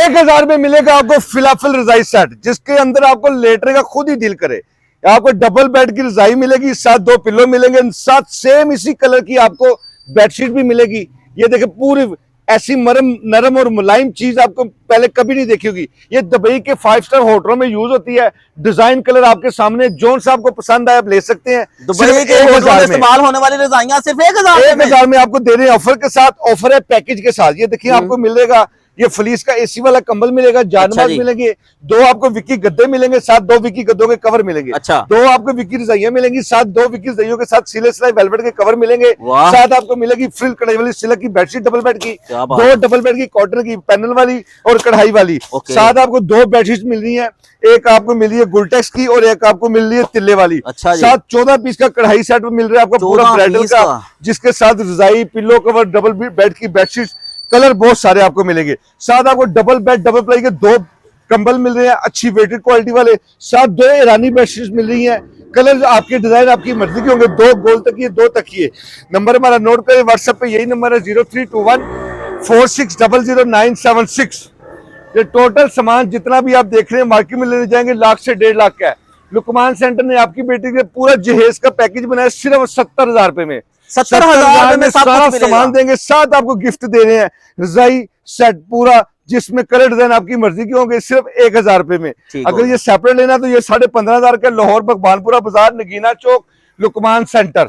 1000 में मिलेगा आपको फिलाफिल रजाई सेट, जिसके अंदर आपको लेटने का खुद ही दिल करे। आपको डबल बेड की रजाई मिलेगी, साथ 2 पिलो मिलेंगे, साथ सेम इसी कलर की आपको बेडशीट भी मिलेगी। ये देखिए पूरी ऐसी नरम और मुलायम चीज आपको पहले कभी नहीं देखी होगी। ये दुबई के 5 स्टार होटलों में यूज होती है। डिजाइन कलर आपके सामने, जोन सा आपको पसंद आए आप ले सकते हैं। दुबई के होटलों में इस्तेमाल होने वाली रजाइयां सिर्फ 1000 में आपको दे रहे हैं ऑफर के साथ। ऑफर है पैकेज के साथ। ये देखिए आपको मिलेगा ये फलीस का एसी वाला कंबल मिलेगा, जानमाज मिलेंगे, 2 आपको विकी गद्दे मिलेंगे, साथ 2 विकी गद्दों के कवर मिलेंगे, 2 आपको विकी रजाइयां मिलेंगी, साथ 2 विकी रजाइयों के साथ सिले सिलाई वेलवेट के कवर मिलेंगे, साथ आपको मिलेगी फ्रिल कढ़ाई वाली सिल्क की बेडशीट डबल बेड की, 2 डबल बेड की कॉटन की पैनल वाली और कढ़ाई वाली, साथ आपको 2 बेडशीट मिल रही है। एक आपको मिल रही है गुलटेक्स की और एक आपको मिल रही है तिल्ले वाली। साथ 14 पीस का कढ़ाई सेट मिल रहा है आपको पूरा ब्राइडल का, जिसके साथ रजाई, पिल्लो कवर, डबल बेड की बेडशीट, कलर बहुत सारे आपको मिलेंगे। साथ आपको डबल बेड डबल प्लाई के 2 कंबल मिल रहे हैं अच्छी वेटेड क्वालिटी वाले, साथ 2 ईरानी बेडशीट मिल रही हैं। कलर आपके डिजाइन आपकी मर्जी के होंगे। 2 गोल तकिए, 2 तकिए। नंबर हमारा नोट करें, व्हाट्सएप पे यही नंबर है 0321 46000976। ये टोटल सामान जितना भी आप देख रहे हैं मार्केट में लेने जाएंगे लाख से 1.5 लाख का है। लुकमान सेंटर ने आपकी बेटी के पूरा जहेज का पैकेज बनाया सिर्फ 70,000 रुपए में। 70,000 में सारा सामान देंगे, साथ आपको गिफ्ट दे रहे हैं रजाई सेट पूरा, जिसमें कलर डिजाइन आपकी मर्जी के होंगे, सिर्फ 1000 रुपए में। अगर ये सेपरेट लेना तो ये 15,500 का, लाहौर भगवानपुरा बाजार, नगीना चौक, लुकमान सेंटर।